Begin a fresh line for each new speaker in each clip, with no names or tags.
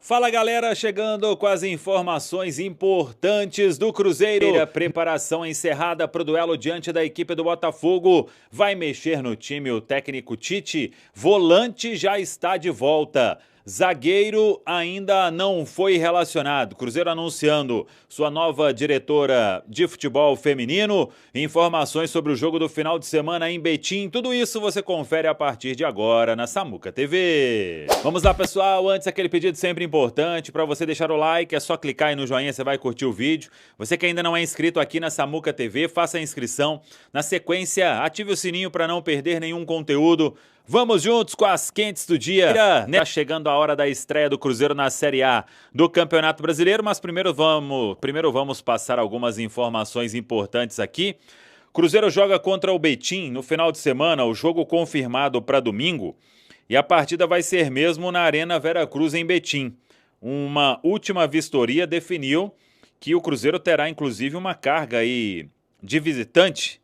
Fala galera, chegando com as informações importantes do Cruzeiro. A preparação encerrada para o duelo diante da equipe do Botafogo. Vai mexer no time o técnico Tite. Volante já está de volta. Zagueiro ainda não foi relacionado. Cruzeiro anunciando sua nova diretora de futebol feminino. Informações sobre o jogo do final de semana em Betim. Tudo isso você confere a partir de agora na Samuca TV. Vamos lá, pessoal. Antes, aquele pedido sempre importante para você deixar o like. É só clicar aí no joinha, você vai curtir o vídeo. Você que ainda não é inscrito aqui na Samuca TV, faça a inscrição. Na sequência, ative o sininho para não perder nenhum conteúdo. Vamos juntos com as quentes do dia. Tá chegando a hora da estreia do Cruzeiro na Série A do Campeonato Brasileiro, mas primeiro vamos passar algumas informações importantes aqui. Cruzeiro joga contra o Betim no final de semana, o jogo confirmado para domingo, e a partida vai ser mesmo na Arena Veracruz em Betim. Uma última vistoria definiu que o Cruzeiro terá inclusive uma carga aí de visitante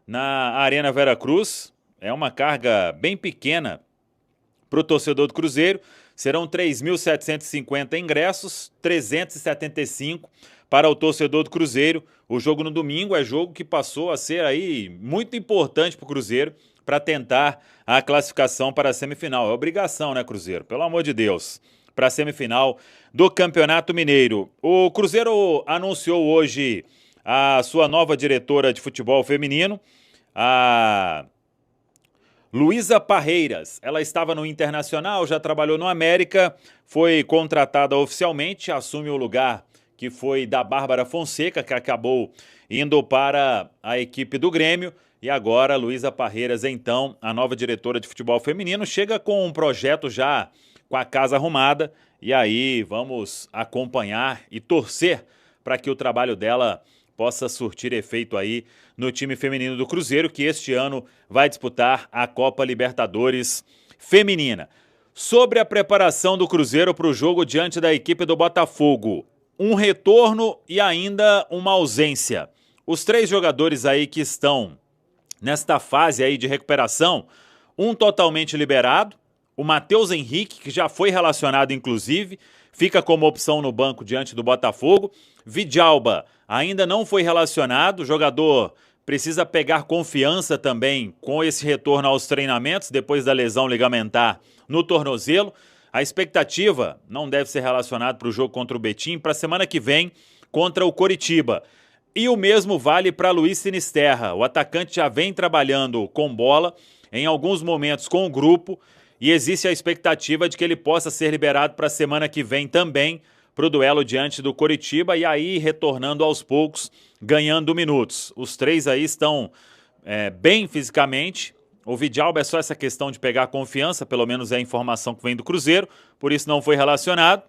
na Arena Veracruz. É uma carga bem pequena para o torcedor do Cruzeiro. Serão 3.750 ingressos, 375 para o torcedor do Cruzeiro. O jogo no domingo é jogo que passou a ser aí muito importante para o Cruzeiro para tentar a classificação para a semifinal. É obrigação, né, Cruzeiro? Pelo amor de Deus. Para a semifinal do Campeonato Mineiro. O Cruzeiro anunciou hoje a sua nova diretora de futebol feminino, a Luísa Parreiras. Ela estava no Internacional, já trabalhou no América, foi contratada oficialmente, assume o lugar que foi da Bárbara Fonseca, que acabou indo para a equipe do Grêmio, e agora Luísa Parreiras, então, a nova diretora de futebol feminino, chega com um projeto já com a casa arrumada, e aí vamos acompanhar e torcer para que o trabalho dela possa surtir efeito aí no time feminino do Cruzeiro, que este ano vai disputar a Copa Libertadores Feminina. Sobre a preparação do Cruzeiro para o jogo diante da equipe do Botafogo, um retorno e ainda uma ausência. Os três jogadores aí que estão nesta fase aí de recuperação, um totalmente liberado, o Matheus Henrique, que já foi relacionado inclusive, fica como opção no banco diante do Botafogo. Vidalba ainda não foi relacionado, o jogador precisa pegar confiança também com esse retorno aos treinamentos depois da lesão ligamentar no tornozelo. A expectativa não deve ser relacionado para o jogo contra o Betim, para a semana que vem contra o Coritiba. E o mesmo vale para Luiz Sinisterra. O atacante já vem trabalhando com bola, em alguns momentos com o grupo, e existe a expectativa de que ele possa ser liberado para a semana que vem também, para o duelo diante do Coritiba, e aí retornando aos poucos, ganhando minutos. Os três aí estão bem fisicamente. O Vidalba é só essa questão de pegar confiança, pelo menos é a informação que vem do Cruzeiro, por isso não foi relacionado.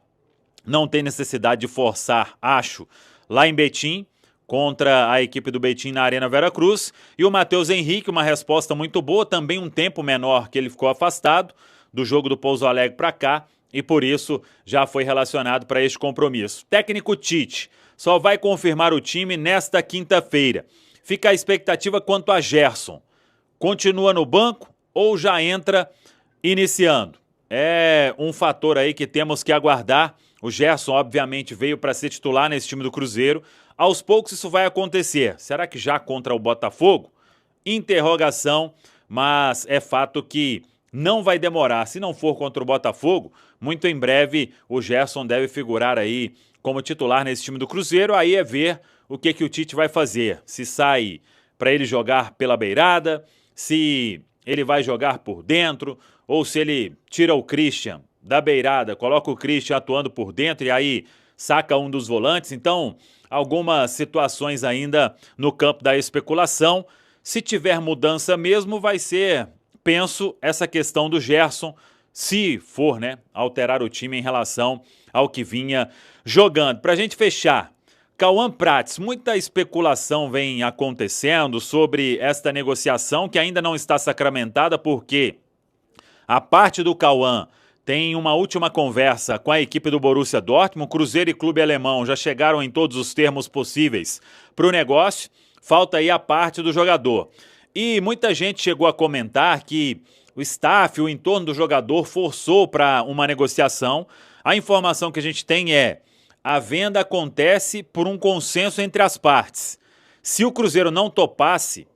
Não tem necessidade de forçar, acho, lá em Betim, contra a equipe do Betim na Arena Veracruz. E o Matheus Henrique, uma resposta muito boa, também um tempo menor que ele ficou afastado do jogo do Pouso Alegre para cá, e por isso já foi relacionado para este compromisso. Técnico Tite só vai confirmar o time nesta quinta-feira. Fica a expectativa quanto a Gerson. Continua no banco ou já entra iniciando? É um fator aí que temos que aguardar. O Gerson, obviamente, veio para ser titular nesse time do Cruzeiro. Aos poucos isso vai acontecer. Será que já contra o Botafogo? Interrogação, mas é fato que não vai demorar. Se não for contra o Botafogo, muito em breve o Gerson deve figurar aí como titular nesse time do Cruzeiro. Aí é ver o que o Tite vai fazer. Se sai para ele jogar pela beirada, se ele vai jogar por dentro, ou se ele tira o Christian da beirada, coloca o Christian atuando por dentro e aí saca um dos volantes. Então, algumas situações ainda no campo da especulação. Se tiver mudança mesmo, vai ser, penso, essa questão do Gerson, se for, né, alterar o time em relação ao que vinha jogando. Para a gente fechar, Cauã Prates, muita especulação vem acontecendo sobre esta negociação que ainda não está sacramentada, porque a parte do Cauã tem uma última conversa com a equipe do Borussia Dortmund. Cruzeiro e clube alemão já chegaram em todos os termos possíveis para o negócio. Falta aí a parte do jogador. E muita gente chegou a comentar que o staff, o entorno do jogador, forçou para uma negociação. A informação que a gente tem é: a venda acontece por um consenso entre as partes. Se o Cruzeiro não topasse,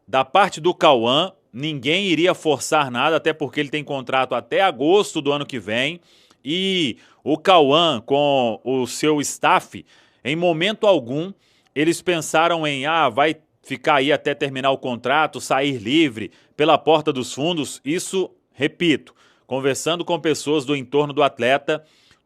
da parte do Cauã, ninguém iria forçar nada, até porque ele tem contrato até agosto do ano que vem. E o Cauã, com o seu staff, em momento algum, eles pensaram em, vai ficar aí até terminar o contrato, sair livre pela porta dos fundos. Isso, repito, conversando com pessoas do entorno do atleta,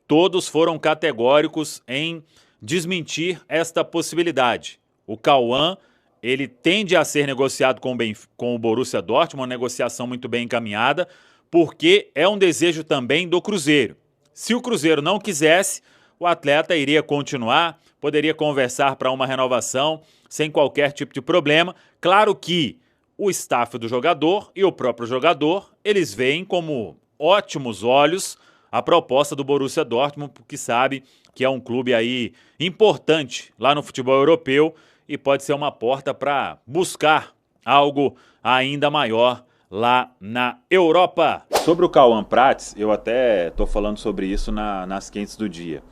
todos foram categóricos em desmentir esta possibilidade. O Cauã, ele tende a ser negociado com o Borussia Dortmund, uma negociação muito bem encaminhada, porque é um desejo também do Cruzeiro. Se o Cruzeiro não quisesse, o atleta iria continuar, poderia conversar para uma renovação sem qualquer tipo de problema. Claro que o staff do jogador e o próprio jogador, eles veem como ótimos olhos a proposta do Borussia Dortmund, porque sabe que é um clube aí importante lá no futebol europeu e pode ser uma porta para buscar algo ainda maior lá na Europa. Sobre o Cauã Prats, eu até tô falando sobre isso nas quentes do dia.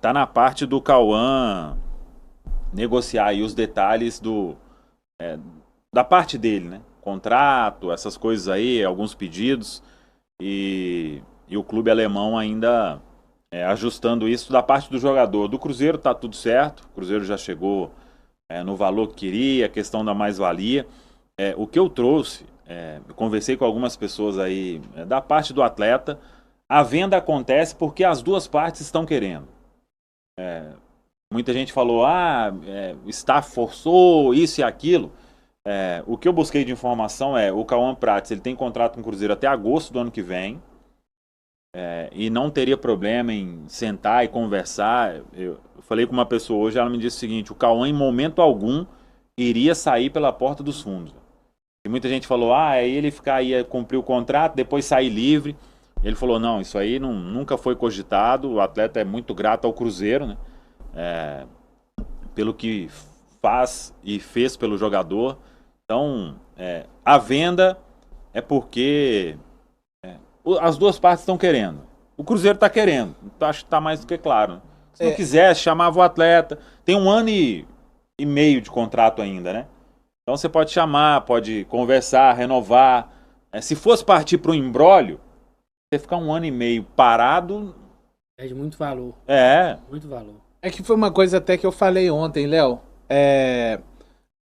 Tá na parte do Cauã negociar aí os detalhes da parte dele, né? Contrato, essas coisas aí, alguns pedidos, e o clube alemão ainda ajustando isso da parte do jogador. Do Cruzeiro tá tudo certo, o Cruzeiro já chegou no valor que queria, a questão da mais-valia. O que eu trouxe, eu conversei com algumas pessoas aí da parte do atleta, a venda acontece porque as duas partes estão querendo. Muita gente falou, o staff forçou isso e aquilo. O que eu busquei de informação o Cauã Prats, ele tem contrato com o Cruzeiro até agosto do ano que vem, e não teria problema em sentar e conversar. Eu falei com uma pessoa hoje, ela me disse o seguinte: o Cauã em momento algum iria sair pela porta dos fundos. E muita gente falou, ele ia cumprir o contrato, depois sair livre. Ele falou, não, isso aí nunca foi cogitado, o atleta é muito grato ao Cruzeiro, né? Pelo que faz e fez pelo jogador. Então, a venda é porque as duas partes estão querendo. O Cruzeiro está querendo, acho que está mais do que claro, né? Se não quisesse, chamava o atleta. Tem 1 ano e meio de contrato ainda, né? Então você pode chamar, pode conversar, renovar. Se fosse partir para o imbróglio, você ficar 1 ano e meio parado...
É de muito valor.
Muito valor.
É que foi uma coisa até que eu falei ontem, Léo.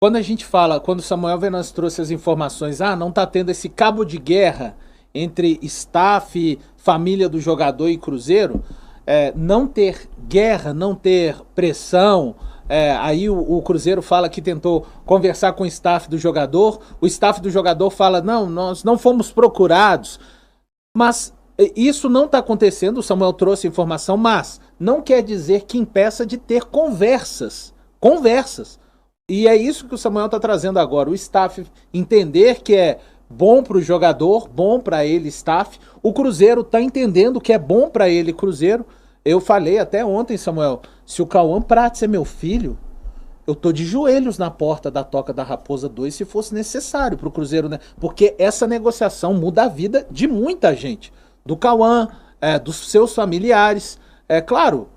Quando a gente fala, quando o Samuel Venâncio trouxe as informações, não tá tendo esse cabo de guerra entre staff, família do jogador e Cruzeiro, não ter guerra, não ter pressão... aí o Cruzeiro fala que tentou conversar com o staff do jogador, o staff do jogador fala, não, nós não fomos procurados, mas isso não está acontecendo. O Samuel trouxe informação, mas não quer dizer que impeça de ter conversas, e é isso que o Samuel está trazendo agora, o staff entender que é bom para o jogador, bom para ele, staff, o Cruzeiro está entendendo que é bom para ele, Cruzeiro. Eu falei até ontem, Samuel, se o Cauã Prats é meu filho, eu tô de joelhos na porta da Toca da Raposa 2 se fosse necessário pro Cruzeiro, né? Porque essa negociação muda a vida de muita gente. Do Cauã, dos seus familiares. Claro,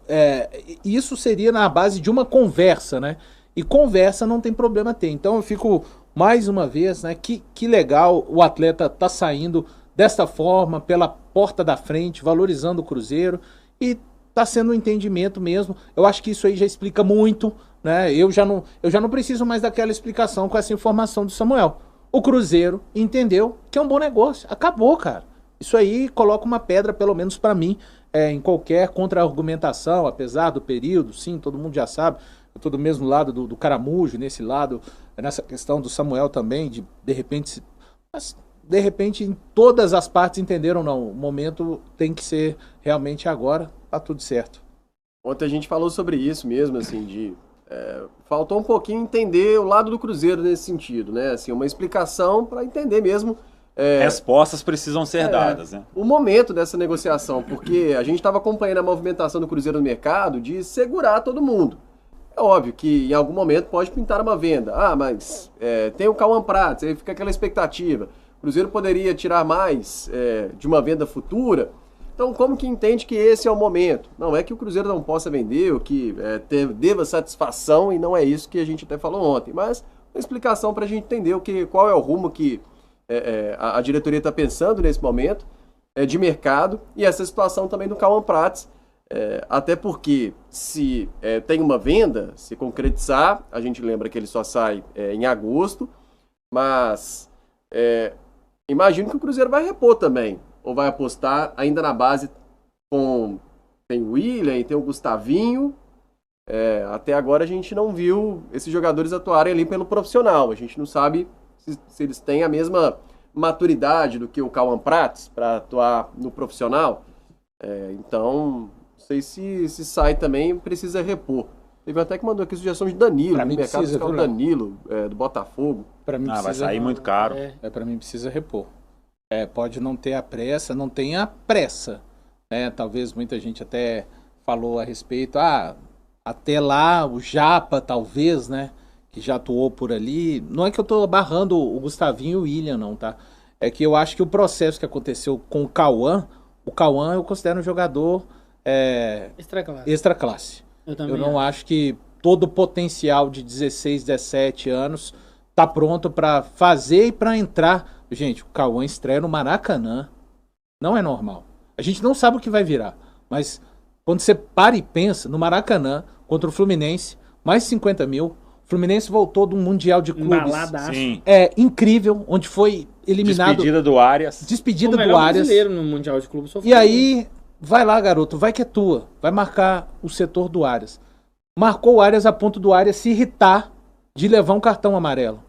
isso seria na base de uma conversa, né? E conversa não tem problema ter. Então eu fico, mais uma vez, né? Que legal o atleta tá saindo desta forma, pela porta da frente, valorizando o Cruzeiro. E tá sendo um entendimento mesmo. Eu acho que isso aí já explica muito, né? Eu já não preciso mais daquela explicação com essa informação do Samuel. O Cruzeiro entendeu que é um bom negócio. Acabou, cara. Isso aí coloca uma pedra, pelo menos para mim, em qualquer contra-argumentação, apesar do período, sim, todo mundo já sabe. Eu tô do mesmo lado do Caramujo, nesse lado, nessa questão do Samuel também, de repente... Mas, de repente, todas as partes entenderam, não, o momento tem que ser realmente agora, tá tudo certo.
Ontem a gente falou sobre isso mesmo, assim, faltou um pouquinho entender o lado do Cruzeiro nesse sentido, né? Assim, uma explicação para entender mesmo.
Respostas precisam ser dadas, né?
O momento dessa negociação, porque a gente estava acompanhando a movimentação do Cruzeiro no mercado de segurar todo mundo. É óbvio que em algum momento pode pintar uma venda. Mas tem o Cauã Prats, aí fica aquela expectativa. O Cruzeiro poderia tirar mais de uma venda futura. Então, como que entende que esse é o momento? Não é que o Cruzeiro não possa vender, ou que deva satisfação, e não é isso que a gente até falou ontem, mas uma explicação para a gente entender qual é o rumo que a diretoria está pensando nesse momento de mercado, e essa situação também do Cauã Prates, até porque se tem uma venda, se concretizar, a gente lembra que ele só sai em agosto, mas imagino que o Cruzeiro vai repor também, ou vai apostar ainda na base tem o William e tem o Gustavinho. Até agora a gente não viu esses jogadores atuarem ali pelo profissional, a gente não sabe se eles têm a mesma maturidade do que o Cauã Prates para atuar no profissional. Então, não sei se sai também, precisa repor. Teve até que mandou aqui sugestão de Danilo, no mercado fiscal o Danilo, do Botafogo.
Pra mim
vai sair muito caro.
Para mim precisa repor. Pode não ter a pressa, não tem a pressa. Talvez muita gente até falou a respeito, até lá o Japa talvez, né? Que já atuou por ali. Não é que eu tô barrando o Gustavinho e o William, não, tá? É que eu acho que o processo que aconteceu com o Cauã eu considero um jogador extra classe. Eu não acho que todo o potencial de 16, 17 anos tá pronto para fazer e para entrar. Gente, o Cauã estreia no Maracanã. Não é normal. A gente não sabe o que vai virar, mas quando você para e pensa, no Maracanã, contra o Fluminense, mais 50 mil, o Fluminense voltou de um Mundial de Clubes.
Sim.
Incrível, onde foi eliminado...
Despedida do Arias.
Despedida do Arias.
Brasileiro no Mundial de Clubes.
E aí, vai lá, garoto, vai que é tua. Vai marcar o setor do Arias. Marcou o Arias a ponto do Arias se irritar de levar um cartão amarelo.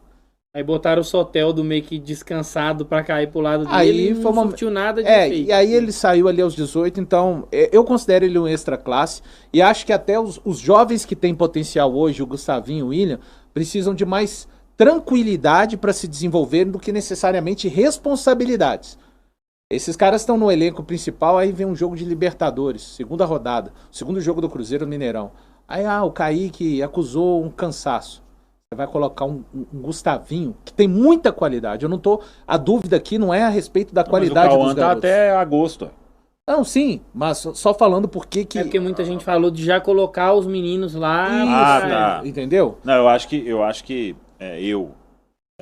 Aí botaram o Soteldo meio que descansado pra cair pro lado dele e não surtiu nada de efeito.
E aí ele saiu ali aos 18, então eu considero ele um extra classe e acho que até os jovens que têm potencial hoje, o Gustavinho, o William, precisam de mais tranquilidade para se desenvolverem do que necessariamente responsabilidades. Esses caras estão no elenco principal, aí vem um jogo de Libertadores, segunda rodada, segundo jogo do Cruzeiro no Mineirão. Aí o Kaique acusou um cansaço. Você vai colocar um Gustavinho, que tem muita qualidade. A dúvida aqui não é a respeito da qualidade dos garotos.
Mas o Cauã tá até agosto.
Não, sim, mas só falando porque que...
porque muita gente falou de já colocar os meninos lá.
Tá.
Entendeu?
Não, eu acho que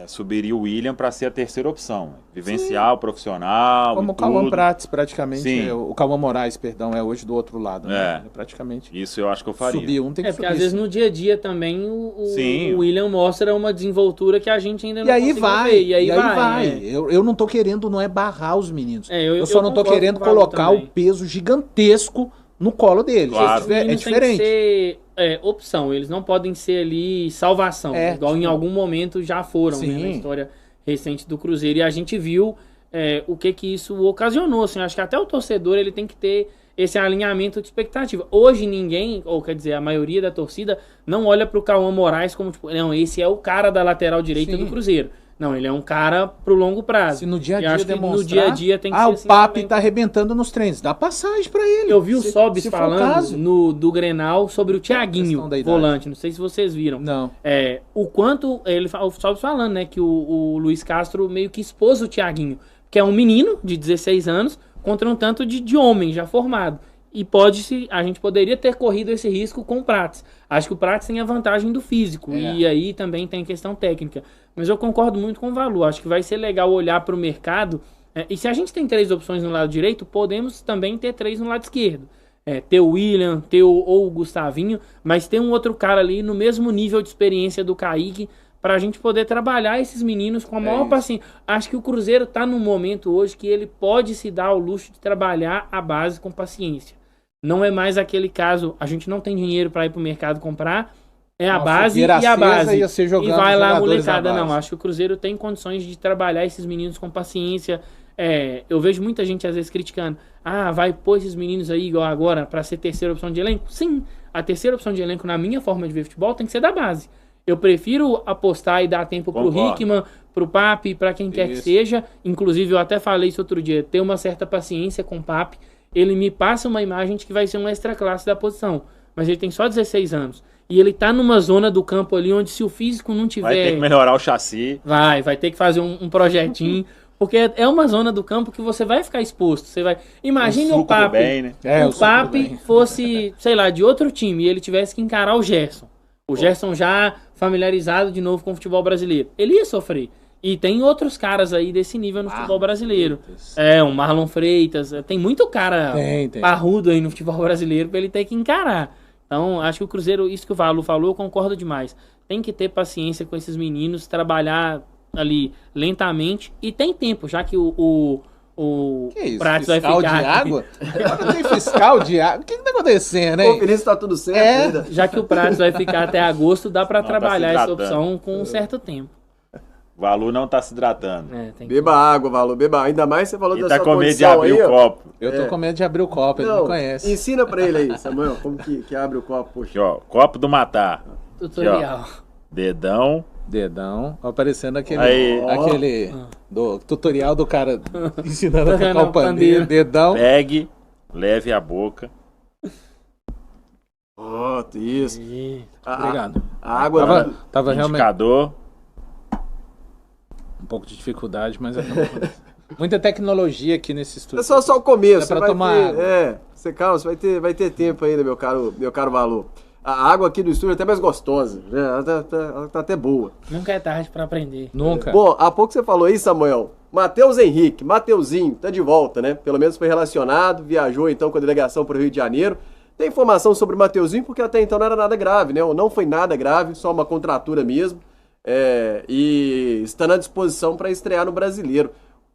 subiria o William para ser a terceira opção. Vivenciar o profissional.
Como o Cauã Prates, praticamente.
Sim.
O Cauã Moraes, perdão, é hoje do outro lado. Né? Praticamente.
Isso eu acho que eu faria.
Subir um tem que subir.
Porque às vezes no dia a dia também o William mostra uma desenvoltura que a gente ainda não conseguiu ver. E aí vai.
Eu não tô querendo, não é barrar os meninos. Eu só não tô
concordo
querendo colocar o peso gigantesco no colo deles.
Claro.
É
diferente.
Tem que ser opção, eles não podem ser ali salvação, igual em algum momento já foram, né, na história recente do Cruzeiro, e a gente viu o que isso ocasionou, assim, acho que até o torcedor ele tem que ter esse alinhamento de expectativa. Hoje ninguém, ou quer dizer, a maioria da torcida não olha pro Cauã Moraes como tipo, não, esse é o cara da lateral direita do Cruzeiro. Não, ele é um cara pro longo prazo.
Se no dia a dia demonstrar...
no dia a dia tem que ser
o
assim
Papi
também.
Tá arrebentando nos treinos. Dá passagem pra ele.
Eu vi o Sobis falando do Grenal sobre o Thiaguinho, volante. Não sei se vocês viram.
Não.
O quanto... O Sobis falando, né? Que o Luiz Castro meio que expôs o Thiaguinho. Que é um menino de 16 anos contra um tanto de homem já formado. E a gente poderia ter corrido esse risco com o Prates. Acho que o Prates tem a vantagem do físico. E aí também tem questão técnica. Mas eu concordo muito com o Valu. Acho que vai ser legal olhar para o mercado. E se a gente tem 3 opções no lado direito, podemos também ter 3 no lado esquerdo. Ter o William, ou o Gustavinho, mas ter um outro cara ali no mesmo nível de experiência do Kaique, para a gente poder trabalhar esses meninos com a maior paciência. Acho que o Cruzeiro está num momento hoje que ele pode se dar ao luxo de trabalhar a base com paciência. Não é mais aquele caso, a gente não tem dinheiro para ir pro mercado comprar, a base e a base. E vai lá a molecada. Não, acho que o Cruzeiro tem condições de trabalhar esses meninos com paciência. Eu vejo muita gente às vezes criticando. Vai pôr esses meninos aí igual agora para ser terceira opção de elenco? Sim, a terceira opção de elenco na minha forma de ver futebol tem que ser da base. Eu prefiro apostar e dar tempo pro Hickman, pro Papi, para quem quer que seja. Inclusive eu até falei isso outro dia, ter uma certa paciência com o Papi. Ele me passa uma imagem de que vai ser uma extra classe da posição. Mas ele tem só 16 anos. E ele tá numa zona do campo ali onde se o físico não tiver...
Vai ter que melhorar o chassi.
Vai ter que fazer um projetinho. Porque é uma zona do campo que você vai ficar exposto. Você vai. Imagine o Pape.
Bem, né?
O Pape fosse, sei lá, de outro time e ele tivesse que encarar o Gerson. O Gerson já familiarizado de novo com o futebol brasileiro. Ele ia sofrer. E tem outros caras aí desse nível no futebol brasileiro. Um Marlon Freitas. Tem muito cara parrudo aí no futebol brasileiro pra ele ter que encarar. Então, acho que o Cruzeiro, isso que o Valu falou, eu concordo demais. Tem que ter paciência com esses meninos, trabalhar ali lentamente. E tem tempo, já que o Prates vai ficar...
Fiscal de água? Não tem fiscal de água? O que tá acontecendo, hein?
Conferência tá tudo certo ainda.
Já que o Prates vai ficar até agosto, dá pra trabalhar essa opção com um certo tempo.
O Valu não tá se hidratando.
Beba água, Valu, beba. Ainda mais você falou
da sua condição aí. Ele tá com medo de abrir o copo.
Eu tô com medo de abrir o copo, ele não conhece.
Ensina pra ele aí, Samuel, como que abre o copo. Poxa.
Aqui, ó, copo do matar.
Tutorial.
Aqui, Dedão.
Aparecendo aquele do tutorial do cara ensinando a tocar o pandeiro. Dedão.
Pegue, leve a boca.
Isso.
Obrigado.
A água
tava realmente...
Indicador.
Um pouco de dificuldade, mas muita tecnologia aqui nesse estúdio.
É só o começo.
Pra tomar água.
Você calma, você vai ter tempo ainda, meu caro Valu. A água aqui do estúdio é até mais gostosa, né? Ela tá até boa.
Nunca é tarde pra aprender.
Nunca.
Bom, há pouco você falou aí, Samuel, Matheus Henrique, Mateuzinho, tá de volta, né? Pelo menos foi relacionado, viajou então com a delegação para o Rio de Janeiro. Tem informação sobre o Mateuzinho, porque até então não era nada grave, né? Ou não foi nada grave, só uma contratura mesmo. E está na disposição para estrear no Brasileiro.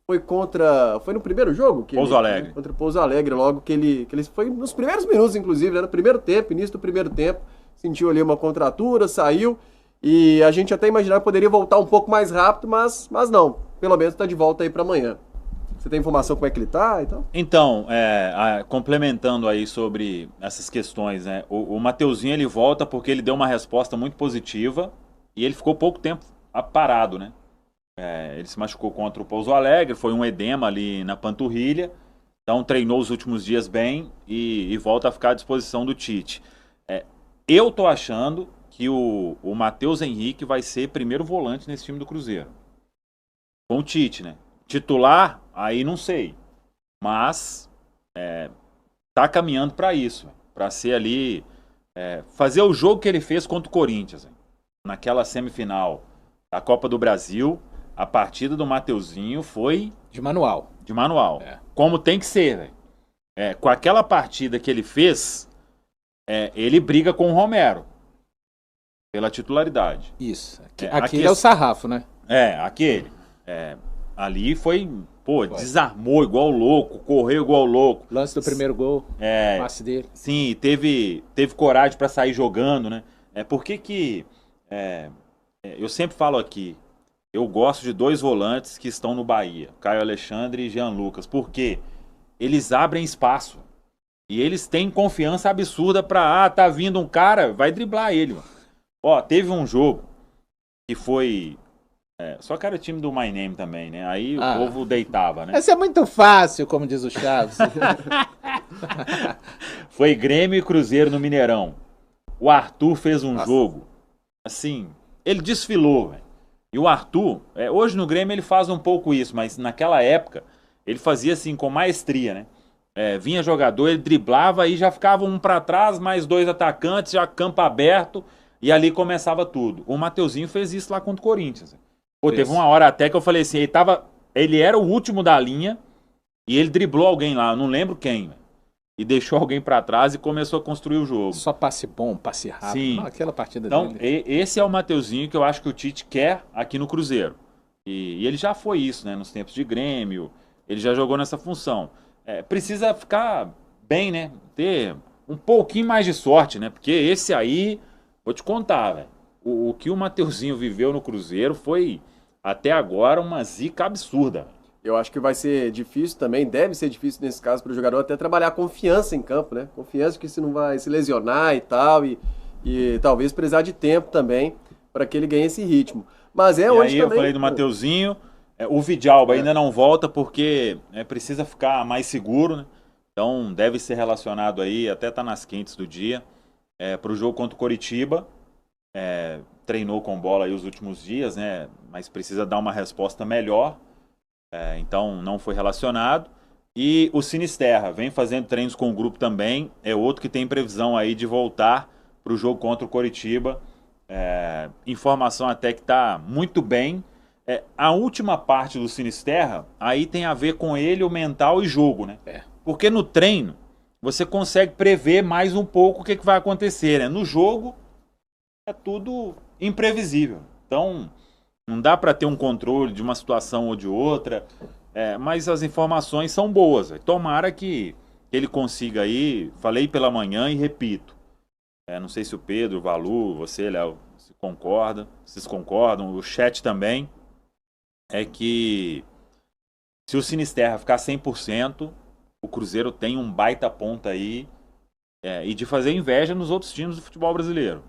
Foi no primeiro jogo?
Pouso Alegre.
Contra o Pouso Alegre, logo que ele foi nos primeiros minutos, inclusive, né? No primeiro tempo, início do primeiro tempo, sentiu ali uma contratura, saiu, e a gente até imaginava que poderia voltar um pouco mais rápido, mas não, pelo menos está de volta aí para amanhã. Você tem informação como é que ele tá e tal?
Então, complementando aí sobre essas questões, né? O Mateuzinho, ele volta porque ele deu uma resposta muito positiva e ele ficou pouco tempo parado, né? Ele se machucou contra o Pouso Alegre, foi um edema ali na panturrilha, então treinou os últimos dias bem e volta a ficar à disposição do Tite. Eu tô achando que o Matheus Henrique vai ser primeiro volante nesse time do Cruzeiro. Com o Tite, né? Titular, aí não sei. Mas tá caminhando para isso, para ser ali, fazer o jogo que ele fez contra o Corinthians, naquela semifinal da Copa do Brasil. A partida do Mateuzinho foi...
De manual.
Como tem que ser, velho. Com aquela partida que ele fez, ele briga com o Romero. Pela titularidade.
Isso. Aquele é o sarrafo, né?
Aquele. Ali foi... desarmou igual louco, correu igual louco.
Lance do primeiro gol, passe dele.
Sim, teve coragem para sair jogando, né? Por que eu sempre falo aqui, eu gosto de dois volantes que estão no Bahia, Caio Alexandre e Jean Lucas, porque eles abrem espaço e eles têm confiança absurda para, tá vindo um cara, vai driblar ele. Mano. Teve um jogo que foi, só que era o time do My Name também, né? Aí o povo deitava, né?
Essa é muito fácil, como diz o Chaves.
Foi Grêmio e Cruzeiro no Mineirão. O Arthur fez um jogo, assim, ele desfilou, velho. E o Arthur, hoje no Grêmio ele faz um pouco isso, mas naquela época ele fazia assim com maestria, né? Vinha jogador, ele driblava e já ficava um para trás, mais dois atacantes, já campo aberto, e ali começava tudo. O Mateuzinho fez isso lá contra o Corinthians. Teve uma hora até que eu falei assim, ele era o último da linha e ele driblou alguém lá, eu não lembro quem, véio, e deixou alguém para trás e começou a construir o jogo.
Só passe bom, passe rápido.
Sim.
Aquela partida
então,
dele.
Esse é o Mateuzinho que eu acho que o Tite quer aqui no Cruzeiro. E ele já foi isso, né? Nos tempos de Grêmio, ele já jogou nessa função. Precisa ficar bem, né? Ter um pouquinho mais de sorte, né? Porque esse aí, vou te contar, velho. O que o Mateuzinho viveu no Cruzeiro foi, até agora, uma zica absurda.
Eu acho que vai ser difícil também, deve ser difícil nesse caso para o jogador até trabalhar confiança em campo, né? Confiança que você não vai se lesionar e tal, e talvez precisar de tempo também para que ele ganhe esse ritmo. Mas
onde
também...
eu falei do Mateuzinho, o Vidalba ainda não volta porque precisa ficar mais seguro, né? Então deve ser relacionado aí, até tá nas quentes do dia, para o jogo contra o Coritiba. Treinou com bola aí os últimos dias, né? Mas precisa dar uma resposta melhor. então não foi relacionado. E o Sinisterra vem fazendo treinos com o grupo também, é outro que tem previsão aí de voltar para o jogo contra o Coritiba. Informação até que está muito bem. A última parte do Sinisterra aí tem a ver com ele, o mental e jogo, né? Porque no treino você consegue prever mais um pouco o que vai acontecer, né? No jogo é tudo imprevisível. Então não dá para ter um controle de uma situação ou de outra. Mas as informações são boas. Tomara que ele consiga aí. Falei pela manhã e repito. Não sei se o Pedro, o Valu, você, Léo, vocês concordam, o chat também. É que se o Sinisterra ficar 100%, o Cruzeiro tem um baita ponta aí e de fazer inveja nos outros times do futebol brasileiro.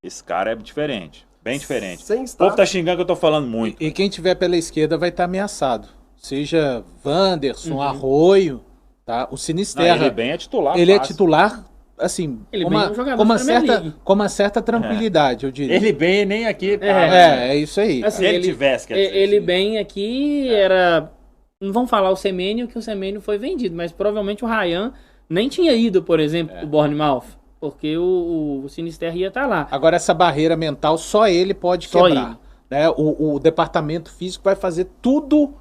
Esse cara é diferente, bem diferente. O povo tá xingando que eu tô falando muito.
E quem tiver pela esquerda vai estar ameaçado. Seja Wanderson, Arroio, tá? O Sinisterra.
Ele bem é titular.
Ele fácil. É titular, assim, com uma certa tranquilidade, eu diria.
Ele bem nem aqui.
É isso aí.
Assim, ele bem aqui era. Não vamos falar o Semênio, que o Semênio foi vendido, mas provavelmente o Ryan nem tinha ido, por exemplo, o Bournemouth. Porque o Sinisterra ia estar lá.
Agora, essa barreira mental, só ele pode quebrar. Né? O departamento físico vai fazer tudo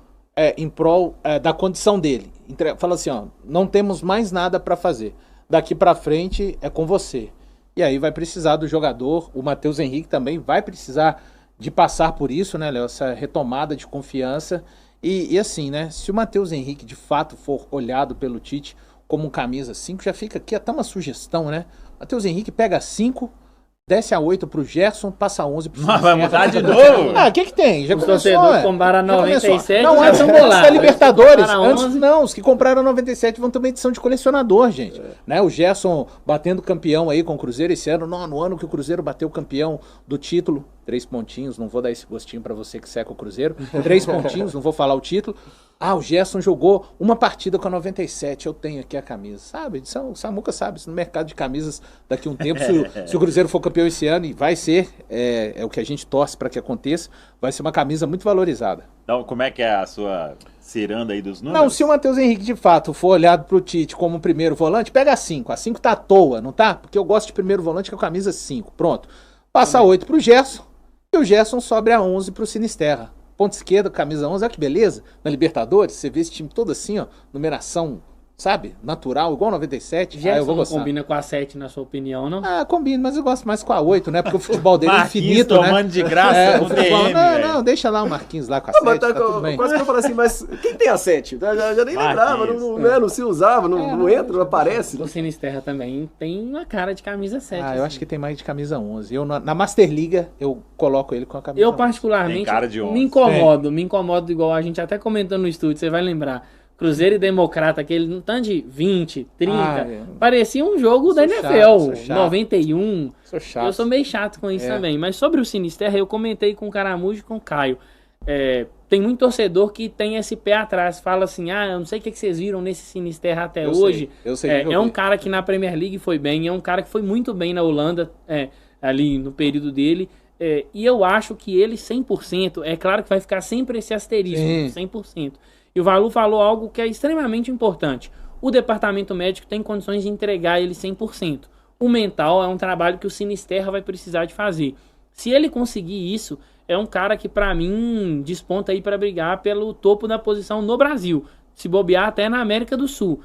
em prol da condição dele. Fala assim, ó, não temos mais nada para fazer. Daqui para frente é com você. E aí vai precisar do jogador. O Matheus Henrique também vai precisar de passar por isso, né, Léo? Essa retomada de confiança. E assim, né? Se o Matheus Henrique de fato for olhado pelo Tite como um camisa 5, já fica aqui até uma sugestão, né? Matheus Henrique pega 5, desce a 8 pro Gerson, passa a 11 pro
Mas vai mudar de novo?
O que tem? Já começou,
torcedor compara 97.
Não, antes da Libertadores. Os que compraram 97 vão ter uma edição de colecionador, gente. Né? O Gerson batendo campeão aí com o Cruzeiro esse ano. Não, no ano que o Cruzeiro bateu campeão do título. 3 pontinhos, não vou dar esse gostinho pra você que seca o Cruzeiro. 3 pontinhos, não vou falar o título. O Gerson jogou uma partida com a 97, eu tenho aqui a camisa. Sabe? O Samuca sabe, isso no mercado de camisas daqui a um tempo, se o Cruzeiro for campeão esse ano, e vai ser, é o que a gente torce para que aconteça, vai ser uma camisa muito valorizada.
Então, como é que é a sua ciranda aí dos números?
Não, se o Matheus Henrique de fato for olhado pro Tite como primeiro volante, pega a 5. A 5 tá à toa, não tá? Porque eu gosto de primeiro volante com a camisa 5. Pronto. Passa a 8 pro Gerson, e o Gerson sobe a 11 pro Sinisterra. Ponta esquerda, camisa 11, olha que beleza. Na Libertadores, você vê esse time todo assim, ó, numeração, sabe, natural, igual 97.
Eu vou gostar. Combina com a 7, na sua opinião, não?
Combina, mas eu gosto mais com a 8, né? Porque o futebol dele é infinito,
né? Marquinhos de graça no DM,
não, deixa lá o Marquinhos lá com a 7, tá tudo bem.
Quase que eu falo assim, mas quem tem a 7? Já nem lembrava, não se usava, não entra, não aparece.
O Sinisterra também tem uma cara de camisa 7.
Eu acho que tem mais de camisa 11. Na Master Liga, eu coloco ele com a camisa 11.
Eu particularmente me incomodo igual a gente até comentou no estúdio, você vai lembrar. Cruzeiro e Democrata, aquele um tanto de 20, 30, parecia um jogo da NFL, 91.
Sou chato.
Eu sou meio chato com isso também. Mas sobre o Sinisterra, eu comentei com o Caramujo e com o Caio. Tem muito torcedor que tem esse pé atrás, fala assim, eu não sei o que vocês viram nesse Sinisterra até hoje.
Eu sei
é um cara que na Premier League foi bem, é um cara que foi muito bem na Holanda, ali no período dele. E eu acho que ele 100%, é claro que vai ficar sempre esse asterisco, 100%. E o Valu falou algo que é extremamente importante. O departamento médico tem condições de entregar ele 100%. O mental é um trabalho que o Sinisterra vai precisar de fazer. Se ele conseguir isso, é um cara que pra mim desponta aí para brigar pelo topo da posição no Brasil. Se bobear até na América do Sul.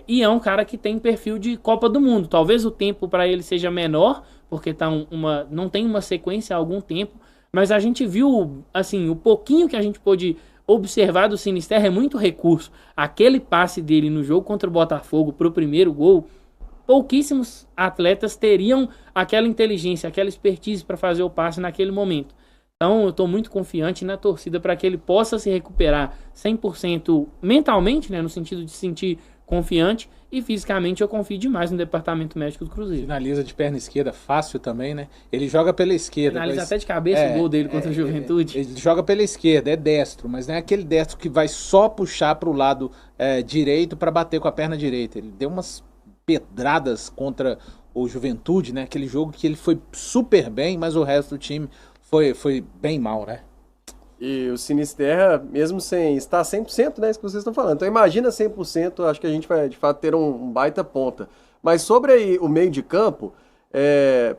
E é um cara que tem perfil de Copa do Mundo. Talvez o tempo para ele seja menor, porque não tem uma sequência há algum tempo. Mas a gente viu, assim, o pouquinho que a gente pôde observar do Sinisterra é muito recurso. Aquele passe dele no jogo contra o Botafogo pro primeiro gol, pouquíssimos atletas teriam aquela inteligência, aquela expertise para fazer o passe naquele momento. Então eu estou muito confiante na torcida para que ele possa se recuperar 100% mentalmente, né, no sentido de se sentir confiante, e fisicamente eu confio demais no departamento médico do Cruzeiro.
Finaliza de perna esquerda fácil também, né? Ele joga pela esquerda.
Finaliza até de cabeça o gol dele contra o Juventude.
Ele joga pela esquerda, é destro, mas não é aquele destro que vai só puxar para o lado direito para bater com a perna direita. Ele deu umas pedradas contra o Juventude, né? Aquele jogo que ele foi super bem, mas o resto do time foi bem mal, né?
E o Sinisterra, mesmo sem estar 100%, né, isso que vocês estão falando. Então imagina 100%, acho que a gente vai de fato ter um baita ponta. Mas sobre aí o meio de campo,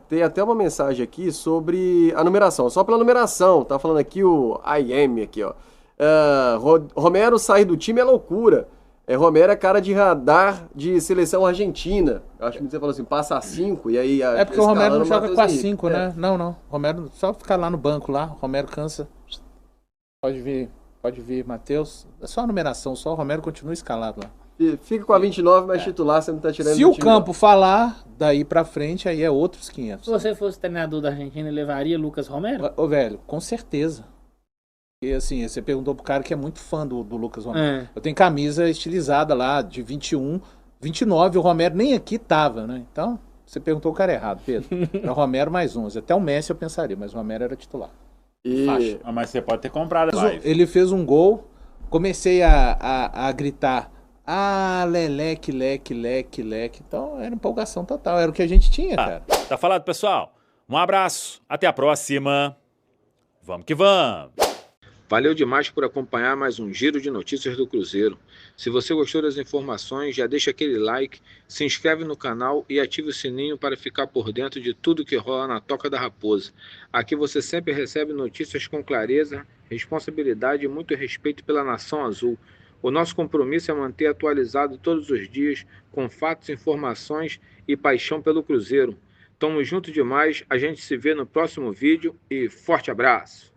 tem até uma mensagem aqui sobre a numeração. Só pela numeração, tá falando aqui o IM aqui, ó. Romero sair do time é loucura. Romero é cara de radar de seleção argentina. Acho que você falou assim, passa a 5 e aí...
É porque o Romero não joga com a
Henrique.
5, né? Não. Romero só ficar lá no banco lá. Romero cansa. Pode vir, Matheus. É só a numeração, só o Romero continua escalado lá.
Fica com a 29, mas titular você não tá tirando.
Se o campo falar, daí pra frente, aí é outros 500.
Se você fosse treinador da Argentina, levaria Lucas Romero?
Ô, velho, com certeza. E assim, você perguntou pro cara que é muito fã do Lucas Romero. Eu tenho camisa estilizada lá, de 21, 29, o Romero nem aqui tava, né? Então, você perguntou o cara errado, Pedro. Era Romero mais 11. Até o Messi eu pensaria, mas o Romero era titular.
Mas você pode ter comprado a live.
Ele fez um gol, comecei a gritar, leque. Então, era empolgação total, era o que a gente tinha, cara.
Tá falado, pessoal? Um abraço, até a próxima. Vamos que vamos!
Valeu demais por acompanhar mais um Giro de Notícias do Cruzeiro. Se você gostou das informações, já deixa aquele like, se inscreve no canal e ative o sininho para ficar por dentro de tudo que rola na Toca da Raposa. Aqui você sempre recebe notícias com clareza, responsabilidade e muito respeito pela Nação Azul. O nosso compromisso é manter atualizado todos os dias, com fatos, informações e paixão pelo Cruzeiro. Tamo junto demais, a gente se vê no próximo vídeo e forte abraço!